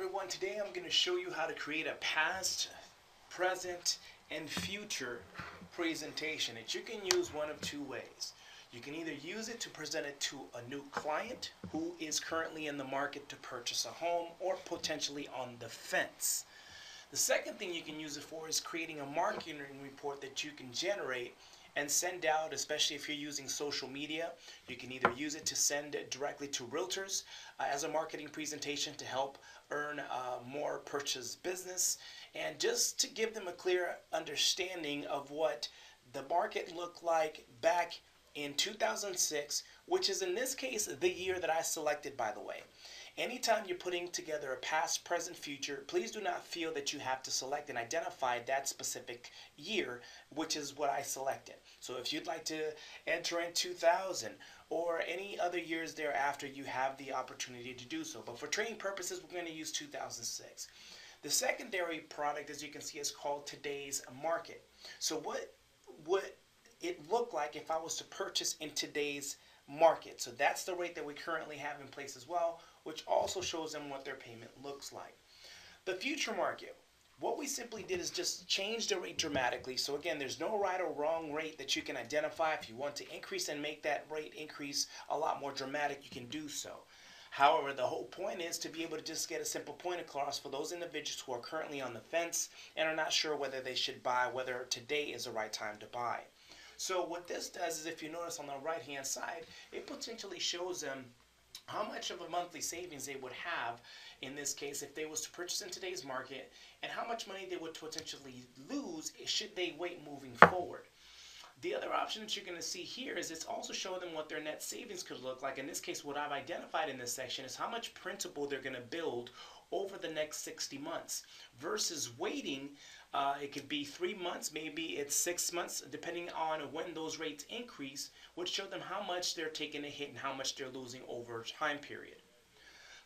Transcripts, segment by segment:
everyone, today I'm going to show you how to create a past, present, and future presentation that you can use one of two ways. You can either use it to present it to a new client who is currently in the market to purchase a home or potentially on the fence. The second thing you can use it for is creating a marketing report that you can generate and send out, especially if you're using social media. You can either use it to send it directly to realtors as a marketing presentation to help earn more purchase business, and just to give them a clear understanding of what the market looked like back in 2006, which is in this case the year that I selected, by the way. Anytime you're putting together a past, present, future, please do not feel that you have to select and identify that specific year, which is what I selected. So if you'd like to enter in 2000 or any other years thereafter, you have the opportunity to do so. But for training purposes, we're going to use 2006. The secondary product, as you can see, is called today's market. So what would it look like if I was to purchase in today's market? So that's the rate that we currently have in place as well, which also shows them what their payment looks like. The future market, what we simply did is just change the rate dramatically. So again, there's no right or wrong rate that you can identify. If you want to increase and make that rate increase a lot more dramatic, you can do so. However, the whole point is to be able to just get a simple point across for those individuals who are currently on the fence and are not sure whether they should buy, whether today is the right time to buy. So what this does is, if you notice on the right hand side, it potentially shows them how much of a monthly savings they would have in this case if they was to purchase in today's market, and how much money they would potentially lose should they wait moving forward. The other option that you're going to see here is it's also showing them what their net savings could look like. In this case, what I've identified in this section is how much principal they're going to build over the next 60 months versus waiting. It could be 3 months, maybe it's 6 months, depending on when those rates increase, which show them how much they're taking a hit and how much they're losing over a time period.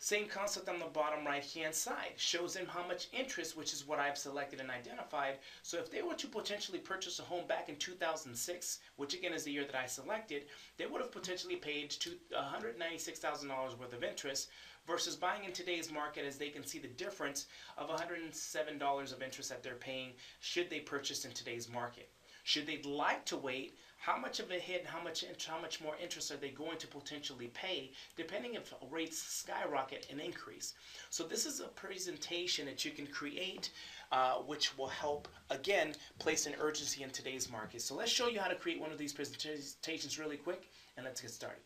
Same concept on the bottom right hand side, shows them how much interest, which is what I've selected and identified. So if they were to potentially purchase a home back in 2006, which again is the year that I selected, they would have potentially paid $196,000 worth of interest versus buying in today's market, as they can see the difference of $107 of interest that they're paying should they purchase in today's market. Should they like to wait, how much of a hit and how much more interest are they going to potentially pay, depending if rates skyrocket and increase. So this is a presentation that you can create, which will help, again, place an urgency in today's market. So let's show you how to create one of these presentations really quick, and let's get started.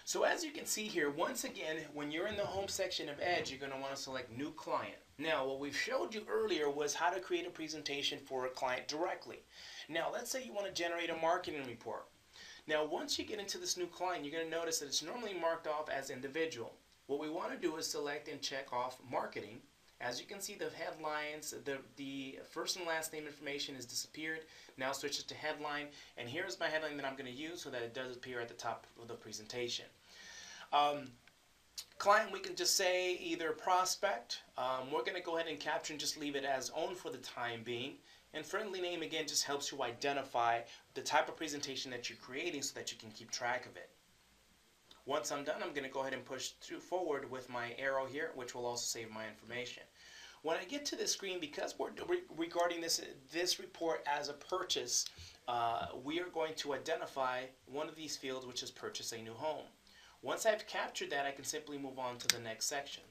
So as you can see here, once again, when you're in the home section of Edge, you're going to want to select New Client. Now, what we've showed you earlier was how to create a presentation for a client directly. Now, let's say you want to generate a marketing report. Now, once you get into this new client, you're going to notice that it's normally marked off as individual. What we want to do is select and check off marketing. As you can see, the headlines, the first and last name information has disappeared. Now switch it to headline, and here's my headline that I'm going to use so that it does appear at the top of the presentation. Client, we can just say either prospect. We're going to go ahead and capture and just leave it as own for the time being. And friendly name, again, just helps you identify the type of presentation that you're creating so that you can keep track of it. Once I'm done, I'm going to go ahead and push forward with my arrow here, which will also save my information. When I get to this screen, because we're regarding this report as a purchase, we are going to identify one of these fields, which is purchase a new home. Once I've captured that, I can simply move on to the next section.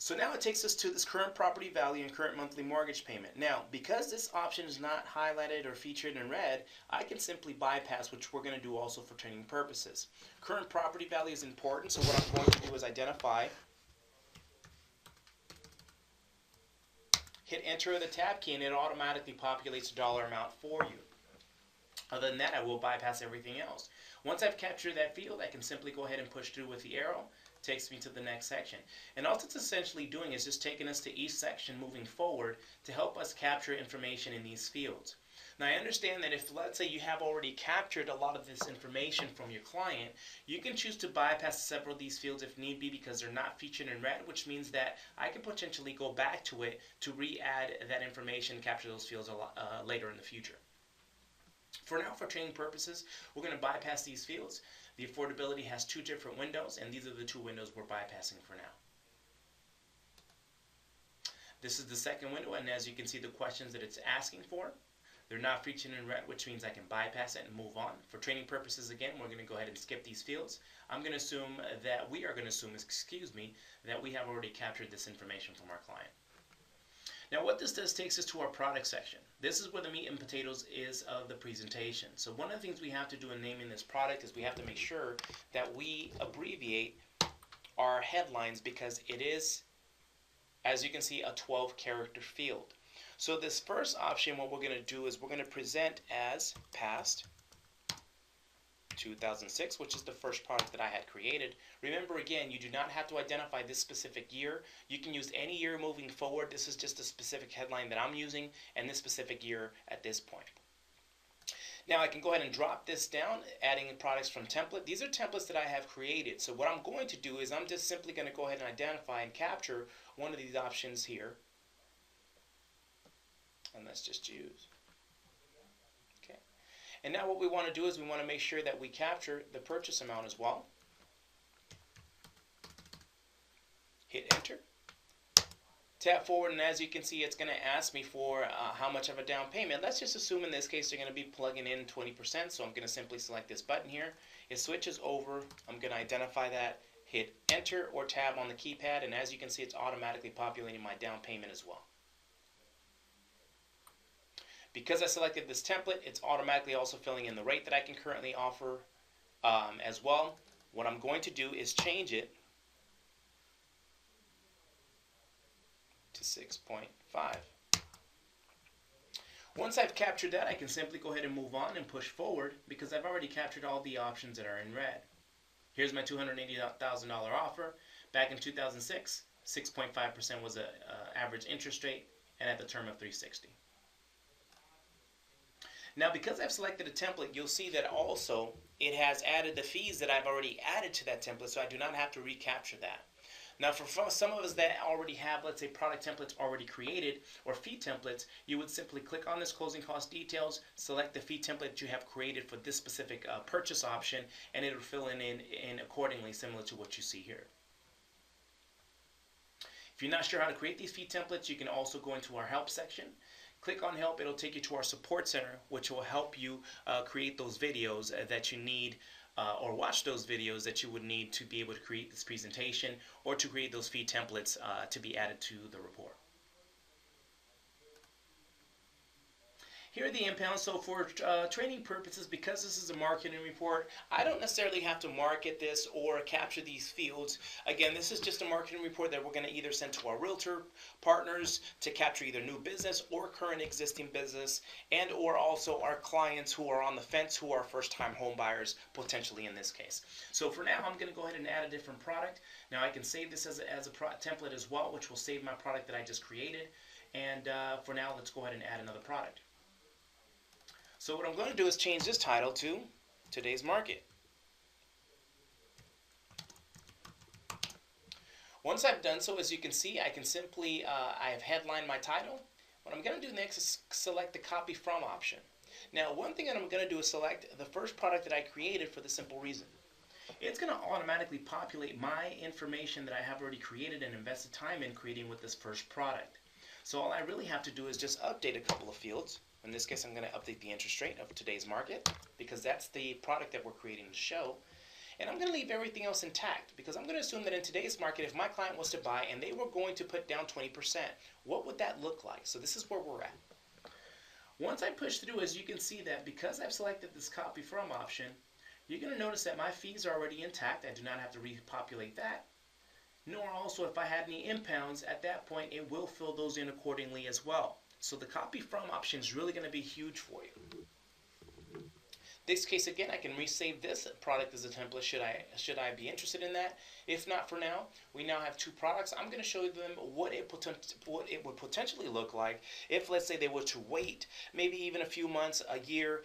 So now it takes us to this current property value and current monthly mortgage payment. Now, because this option is not highlighted or featured in red, I can simply bypass, which we're going to do also for training purposes. Current property value is important, so what I'm going to do is identify, hit enter of the tab key, and it automatically populates a dollar amount for you. Other than that, I will bypass everything else. Once I've captured that field, I can simply go ahead and push through with the arrow. Takes me to the next section. And all it's essentially doing is just taking us to each section moving forward to help us capture information in these fields. Now, I understand that if, let's say, you have already captured a lot of this information from your client, you can choose to bypass several of these fields if need be because they're not featured in red, which means that I can potentially go back to it to re-add that information, capture those fields later in the future. For now, for training purposes, we're going to bypass these fields. The affordability has two different windows, and these are the two windows we're bypassing for now. This is the second window, and as you can see, the questions that it's asking for, they're not featured in red, which means I can bypass it and move on. For training purposes, again, we're going to go ahead and skip these fields. I'm going to assume that we have already captured this information from our client. Now what this does takes us to our product section. This is where the meat and potatoes is of the presentation. So one of the things we have to do in naming this product is we have to make sure that we abbreviate our headlines, because it is, as you can see, a 12-character field. So this first option, what we're going to do is we're going to present as past 2006, which is the first product that I had created. Remember, again, you do not have to identify this specific year. You can use any year moving forward. This is just a specific headline that I'm using, and this specific year at this point. Now I can go ahead and drop this down, adding products from template. These are templates that I have created. So what I'm going to do is I'm just simply going to go ahead and identify and capture one of these options here. And let's just use. Okay. And now what we want to do is we want to make sure that we capture the purchase amount as well. Hit enter. Tap forward, and as you can see, it's going to ask me for how much of a down payment. Let's just assume in this case they're going to be plugging in 20%, so I'm going to simply select this button here. It switches over. I'm going to identify that, hit enter or tab on the keypad, and as you can see, it's automatically populating my down payment as well. Because I selected this template, it's automatically also filling in the rate that I can currently offer as well. What I'm going to do is change it to 6.5. Once I've captured that, I can simply go ahead and move on and push forward, because I've already captured all the options that are in red. Here's my $280,000 offer. Back in 2006, 6.5% was an average interest rate, and at the term of 360. Now, because I've selected a template, you'll see that also it has added the fees that I've already added to that template, so I do not have to recapture that. Now, for some of us that already have, let's say, product templates already created or fee templates, you would simply click on this closing cost details, select the fee template you have created for this specific purchase option, and it will fill in accordingly, similar to what you see here. If you're not sure how to create these fee templates, you can also go into our help section. Click on help, it'll take you to our support center, which will help you create those videos that you need or watch those videos that you would need to be able to create this presentation or to create those fee templates to be added to the report. Here are the impounds. So for training purposes, because this is a marketing report, I don't necessarily have to market this or capture these fields. Again, this is just a marketing report that we're going to either send to our realtor partners to capture either new business or current existing business, and or also our clients who are on the fence, who are first-time home buyers, potentially in this case. So for now, I'm going to go ahead and add a different product. Now I can save this as a template as well, which will save my product that I just created. And for now, let's go ahead and add another product. So what I'm going to do is change this title to Today's Market. Once I've done so, as you can see, I can simply, I have headlined my title. What I'm going to do next is select the Copy From option. Now, one thing that I'm going to do is select the first product that I created for the simple reason. It's going to automatically populate my information that I have already created and invested time in creating with this first product. So all I really have to do is just update a couple of fields. In this case, I'm going to update the interest rate of Today's Market, because that's the product that we're creating to show. And I'm going to leave everything else intact, because I'm going to assume that in today's market, if my client was to buy and they were going to put down 20%, what would that look like? So this is where we're at. Once I push through, as you can see that because I've selected this Copy From option, you're going to notice that my fees are already intact. I do not have to repopulate that. Nor also, if I had any impounds, at that point, it will fill those in accordingly as well. So the Copy From option is really going to be huge for you. This case, again, I can resave this product as a template should I be interested in that. If not for now, we now have two products. I'm going to show them what it would potentially look like if, let's say, they were to wait maybe even a few months, a year,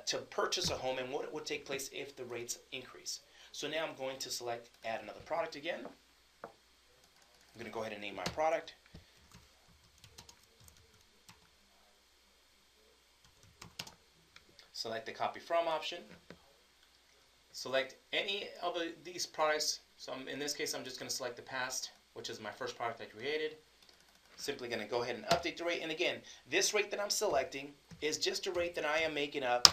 to purchase a home, and what would take place if the rates increase. So now I'm going to select Add Another Product again. I'm going to go ahead and name my product. Select the copy from option. Select any of these products. So in this case, I'm just going to select the past, which is my first product I created. Simply going to go ahead and update the rate. And again, this rate that I'm selecting is just a rate that I am making up,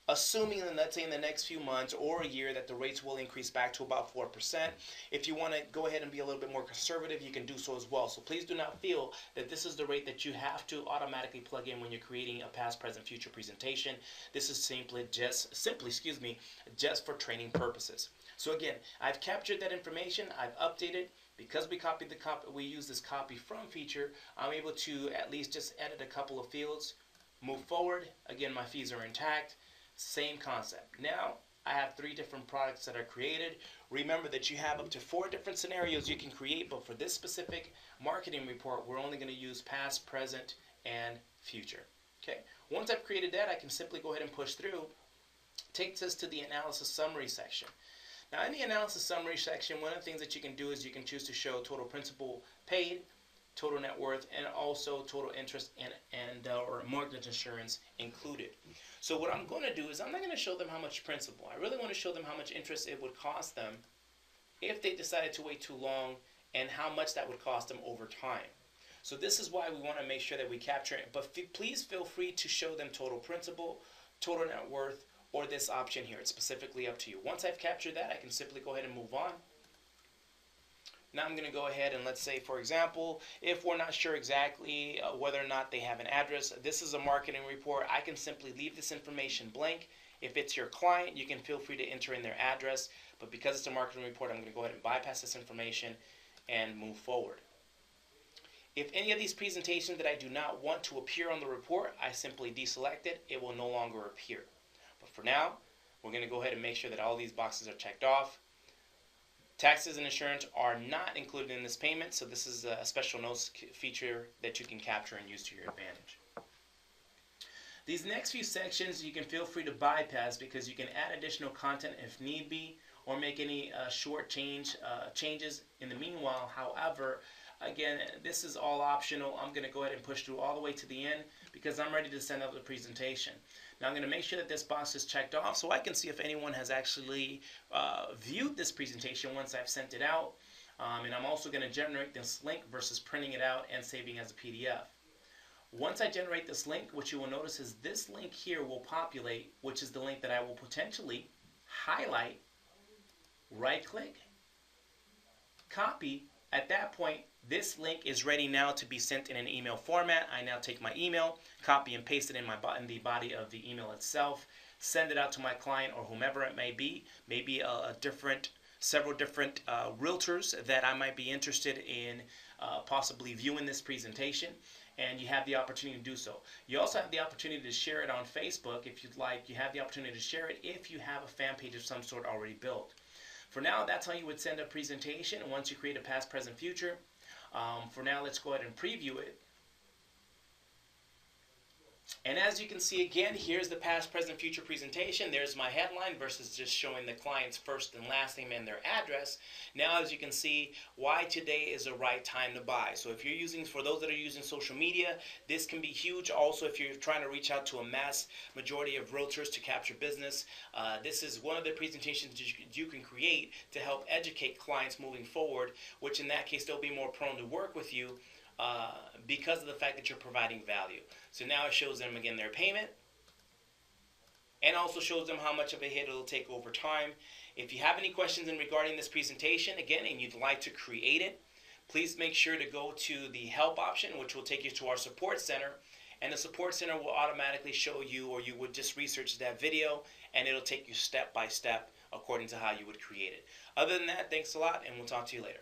assuming that, let's say, in the next few months or a year that the rates will increase back to about 4%. If you want to go ahead and be a little bit more conservative, you can do so as well. So please do not feel that this is the rate that you have to automatically plug in when you're creating a past, present, future presentation. This is simply just for training purposes. So again, I've captured that information, I've updated. Because we use this copy from feature, I'm able to at least just edit a couple of fields, move forward. Again, my fees are intact. Same concept. Now, I have 3 different products that are created. Remember that you have up to 4 different scenarios you can create, but for this specific marketing report, we're only going to use past, present, and future. Okay. Once I've created that, I can simply go ahead and push through. Takes us to the analysis summary section. Now, in the analysis summary section, one of the things that you can do is you can choose to show total principal paid, total net worth, and also total interest or mortgage insurance included. So what I'm going to do is I'm not going to show them how much principal. I really want to show them how much interest it would cost them if they decided to wait too long, and how much that would cost them over time. So this is why we want to make sure that we capture it. But please feel free to show them total principal, total net worth, or this option here. It's specifically up to you. Once I've captured that, I can simply go ahead and move on. Now I'm going to go ahead and, let's say, for example, if we're not sure exactly whether or not they have an address, this is a marketing report. I can simply leave this information blank. If it's your client, you can feel free to enter in their address. But because it's a marketing report, I'm going to go ahead and bypass this information and move forward. If any of these presentations that I do not want to appear on the report, I simply deselect it. It will no longer appear. But for now, we're going to go ahead and make sure that all these boxes are checked off. Taxes and insurance are not included in this payment, so this is a special notes feature that you can capture and use to your advantage. These next few sections you can feel free to bypass because you can add additional content if need be, or make any short changes in the meanwhile. However, again, this is all optional. I'm going to go ahead and push through all the way to the end because I'm ready to send out the presentation. Now I'm going to make sure that this box is checked off so I can see if anyone has actually viewed this presentation once I've sent it out. And I'm also going to generate this link versus printing it out and saving as a PDF. Once I generate this link, what you will notice is this link here will populate, which is the link that I will potentially highlight, right-click, copy. At that point, this link is ready now to be sent in an email format. I now take my email, copy and paste it in the body of the email itself, send it out to my client or whomever it may be, maybe several different realtors that I might be interested in possibly viewing this presentation, and you have the opportunity to do so. You also have the opportunity to share it on Facebook if you'd like. You have the opportunity to share it if you have a fan page of some sort already built. For now, that's how you would send a presentation once you create a past, present, future. For now, let's go ahead and preview it. And as you can see, again, here's the past, present, future presentation. There's my headline versus just showing the client's first and last name and their address. Now, as you can see, why today is the right time to buy. So if you're using, for those that are using social media, this can be huge. Also, if you're trying to reach out to a mass majority of realtors to capture business, this is one of the presentations you can create to help educate clients moving forward, which in that case, they'll be more prone to work with you because of the fact that you're providing value. So now it shows them again their payment and also shows them how much of a hit it'll take over time. If you have any questions in regarding this presentation, again, and you'd like to create it, please make sure to go to the help option, which will take you to our support center. And the support center will automatically show you, or you would just research that video and it'll take you step by step according to how you would create it. Other than that, thanks a lot and we'll talk to you later.